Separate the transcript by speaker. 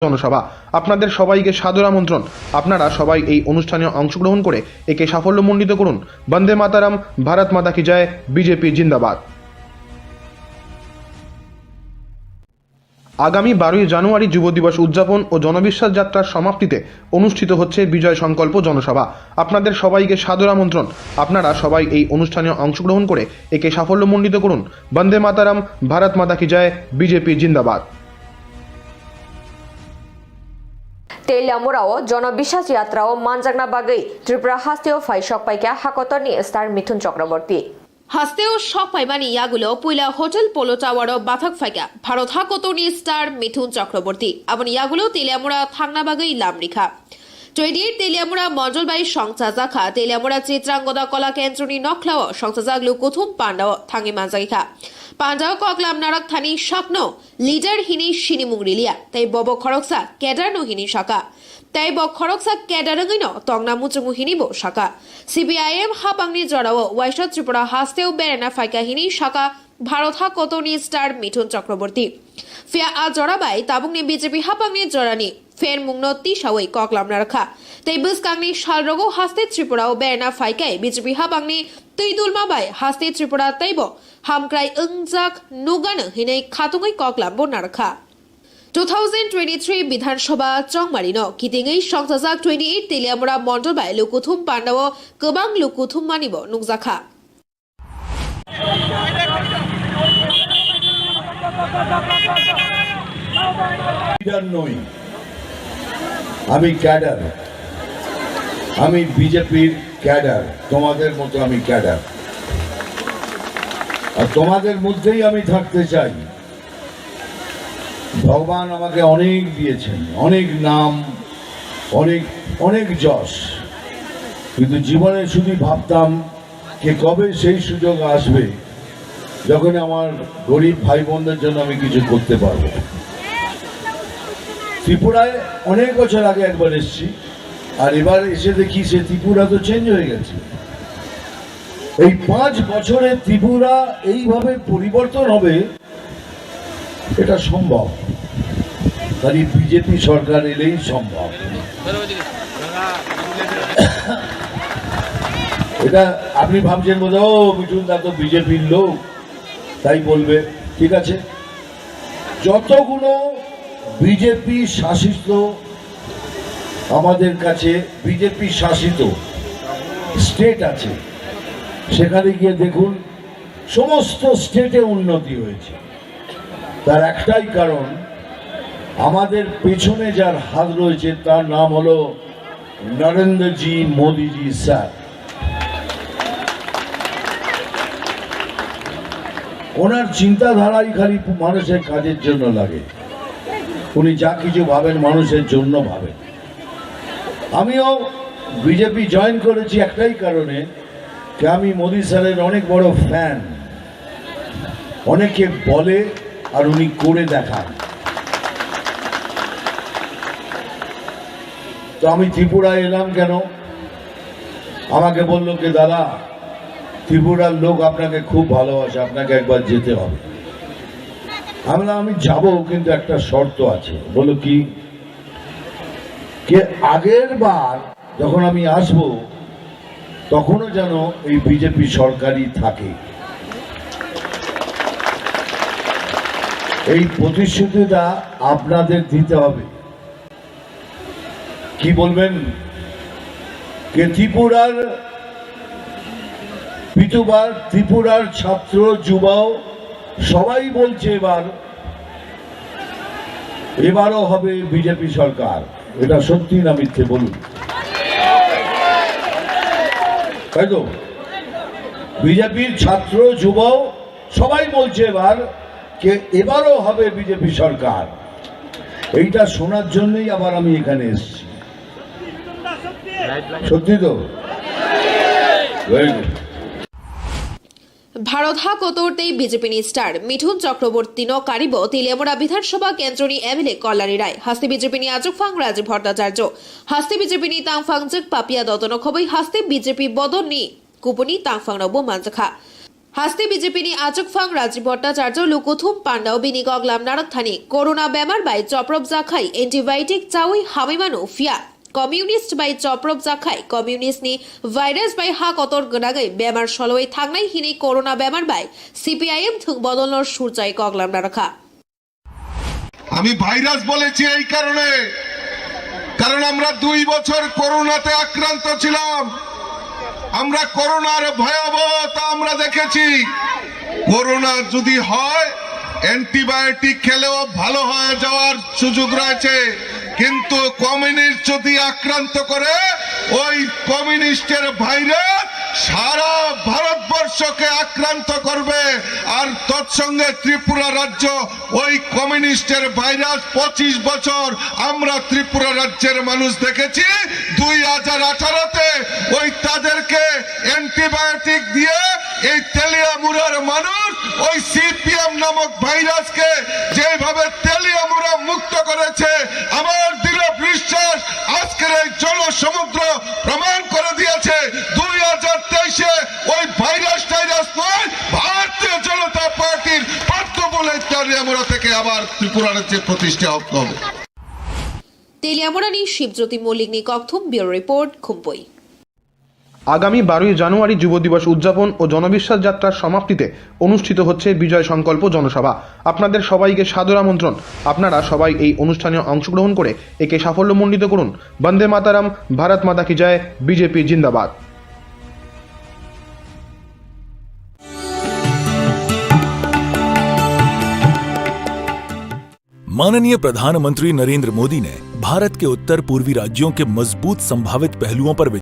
Speaker 1: জনসভা আপনাদের সবাইকে সাদর আমন্ত্রণ। আপনারা সবাই এই অনুষ্ঠানে অংশগ্রহণ করে একে সাফল্যমণ্ডিত করুন। বন্দে মাতারাম, ভারত মাতা কি জয়, বিজেপি জিন্দাবাদ। আগামী 12ই জানুয়ারি যুব দিবস উদযাপন ও জনবিশ্বাস যাত্রার সমাপ্তিতে অনুষ্ঠিত হচ্ছে বিজয় সংকল্প জনসভা। আপনাদের সবাইকে সাদর আমন্ত্রণ। আপনারা সবাই এই অনুষ্ঠানে অংশগ্রহণ করে একে সাফল্যমণ্ডিত করুন। বন্দে মাতারাম, ভারত মাতা কি জয়, বিজেপি জিন্দাবাদ।
Speaker 2: तेलियामुराव जनविश्वास यात्राव मानजागना बागै त्रिपुरा हास्तेव फाइशक पाइका हाकतरनि स्टार मिथुन चक्रवर्ती
Speaker 3: হাস্তেও শখ পাইমানি ইয়াগুলো পুইলা হোটেল পোলো টাওয়ারও বাথক ফাইকা ভারত হাকতনি স্টার মিথুন চক্রবর্তী আবন ইয়াগুলো তেলিয়ামুড়া থাংনা বাগৈ লামরিখা ট্রেডির তেলিয়ামুড়া মঞ্জলবাই সংচাজাখা তেলিয়ামুড়া চিত্রাঙ্গদা কলা কেন্দ্রনি নখলাও সংচাজাগলু কুথুম পান্ডাও থাঙ্গি মানজাগিখা পান্ডাও ককলাম নারক থানি স্বপ্ন লিডার হিনি সিনিমুং রিলিয়া তাই বব খরকসা কেডার নো হিনি শাখা তাই ব খরকসা কেডারঙিন তংনা মুচুমু হিনিবো শাখা সিপিআইএম হাপাংনি জড়াও ওয়াইশ ত্রিপুরা হাস্তেও বেরেনা ফাইকা হিনি শাখা ভারত হাকতনি স্টার মিথুন চক্রবর্তী ফিয়া আ জড়াবাই তাবুংনি বিজেপি হাপাংনি জড়ানি ফের মুংনো তিসাওই ককলাম নারখা তাই বুসকাংনি শালরগো হাস্তে ত্রিপুরাও বেরেনা ফাইকাই বিজেপি হাপাংনি তৈদুলমাবাই হাস্তে ত্রিপুরা তাইব হামক্রাই 응জাক নুগানো হিनै খাতুঙै ককলামবো নারখা 2023 বিধানসভা চংমারিনো কিতিङै সংসাজাक 28 তেলিয়ামুড়া মন্ডলবাই লুকুথুম পান্ডাও गोबां লুকুথুম মানিব নুংজাখা
Speaker 4: নই আমি ক্যাডার, আমি বিজেপির ক্যাডার, তোমাদের মতো আমি ক্যাডার, আর তোমাদের মধ্যেই আমি থাকতে চাই। ভগবান আমাকে অনেক দিয়েছেন, অনেক নাম, অনেক অনেক যশ, কিন্তু জীবনে শুধু ভাবতাম যে কবে সেই সুযোগ আসবে যখন আমার গরিব ভাই বোনদের জন্য আমি কিছু করতে পারবো। ত্রিপুরায় অনেক বছর আগে একবার এসেছি, আর এবার এসে দেখি সে ত্রিপুরা তো চেঞ্জ হয়ে গেছে। এই 5 বছরে ত্রিপুরা এইভাবে পরিবর্তন হবে এটা সম্ভব, তাই বিজেপি সরকার এলেই সম্ভব। এটা আপনি ভাবছেন বোধ ও মিঠুন দা তো বিজেপির লোক তাই বলবে, ঠিক আছে। যতগুলো বিজেপি শাসিত আমাদের কাছে বিজেপি শাসিত স্টেট আছে, সেখানে গিয়ে দেখুন সমস্ত স্টেটে উন্নতি হয়েছে। তার একটাই কারণ, আমাদের পেছনে যার হাত রয়েছে তার নাম হলো নরেন্দ্রজি মোদিজি স্যার। ওনার চিন্তাধারাই খালি মানুষের কাজের জন্য লাগে, উনি যা কিছু ভাবেন মানুষের জন্য ভাবেন। আমিও বিজেপি জয়েন করেছি একটাই কারণে, যে আমি মোদি স্যারের অনেক বড় ফ্যান। অনেকে বলে আর উনি করে দেখান। তো আমি ত্রিপুরায় এলাম কেন, আমাকে বললো কি দাদা ত্রিপুরার লোক আপনাকে খুব ভালোবাসে, আপনাকে একবার যেতে হবে। আমি যাব, কিন্তু একটা শর্ত আছে। বলো কি? আগের বার যখন আমি আসব তখনও যেন এই বিজেপি সরকারই থাকে। এই প্রতিশ্রুতিটা আপনাদের দিতে হবে। কি বলবেন? কে ত্রিপুরার বিতুবার, ত্রিপুরার ছাত্র যুবাও সবাই বলছে এবারও হবে বিজেপি সরকার। এটা সত্যি না মিথ্যে বলুন? তাই তো? বিজেপির ছাত্র যুবাও সবাই বলছে এবারও হবে বিজেপি সরকার। এইটা শোনার জন্যই আবার আমি এখানে এসেছি। সত্যি তো? Very good.
Speaker 3: ভারত হাকতর্তেই বিজেপি স্টার মিঠুন চক্রবর্তী ন কারিব তেলিয়ামুড়া বিধানসভা কেন্দ্রনি এমএলএ কল্যাণী রায় হাস্তে বিজেপি আজকফাং রাজ ভট্টাচার্য হাস্তে বিজেপি তাংফাং জক পাপিয়া দতন খবৈ হাস্তে বিজেপি বদন নি কুপনি তাংফাং নব মানজাখা হাস্তে বিজেপিની આચકફાંગ રાજીવ ભટ્ટાચાર્ય લુકુથુમ પાંડાવ બીની ગોગલામ નારકથાની કોરોના બેમાર બાય ચોપ્રપ જાખાઈ એન્ટીબાયોટિક ચાઉઈ હામીમાનો ફિયા কমিউনিস্ট বাই চপ্রপ জাখাই কমিউনিস্টনি ভাইরাস বাই হা কতর গনাগাই বেমার সলওই থাকনাই হিনি করোনা বেমার বাই সিপিআইএম থুক বদলনর সুরচাই কগলাম না রাখা
Speaker 5: আমি ভাইরাস বলেছি এই কারণে কারণ আমরা 2 বছর করোনাতে আক্রান্ত ছিলাম আমরা করোনার ভয়াবহতা আমরা দেখেছি করোনা যদি হয় অ্যান্টিবায়োটিক খেলেও ভালো হয়ে যাওয়ার সুযোগ রয়েছে কিন্তু কমিউনিস্ট যদি আক্রান্ত করে ওই কমিউনিস্টের ভাইরাস সারা ভারতবর্ষকে আক্রান্ত করবে আর তৎসঙ্গে ত্রিপুরা রাজ্য ওই কমিউনিস্টের ভাইরাস 25 বছর আমরা ত্রিপুরা রাজ্যের মানুষ দেখেছি 2018তে ওই তাদেরকে অ্যান্টিবায়োটিক দিয়ে এই তেলিয়ামুড়ার মানুষ ওই সিপিএম নামক ভাইরাসকে যেভাবে তেলিয়ামুড়া মুক্ত করেছে আমার দৃঢ় বিশ্বাস আজকের এই জনসমুদ্র প্রমাণ করে দিয়েছে 2023-এ ওই ভাইরাস নয় ভারতীয় জনতা পার্টির পার্থ বলে তেলিয়ামুড়া থেকে আবার ত্রিপুরা রাজ্যে প্রতিষ্ঠা হবে
Speaker 3: তেলিয়ামুড়ানি শিবজ্যোতি মল্লিকনি ককথুম ব্যুরো রিপোর্ট খুম্পুই
Speaker 1: আগামী 12ই জানুয়ারি যুব দিবস উদযাপন ও জনবিশ্বাস যাত্রার সমাপ্তিতে অনুষ্ঠিত হচ্ছে বিজয় সংকল্প জনসভা। আপনাদের সবাইকে সাদর আমন্ত্রণ। আপনারা সবাই এই অনুষ্ঠানে অংশগ্রহণ করে একে সাফল্যমণ্ডিত করুন। বন্দে মাতারাম, ভারত মাতা কি জয়, বিজেপি জিন্দাবাদ।
Speaker 6: माननीय प्रधानमंत्री नरेंद्र मोदी ने भारत के उत्तर पूर्वी राज्यों के मजबूत संभावित पहलुओं पर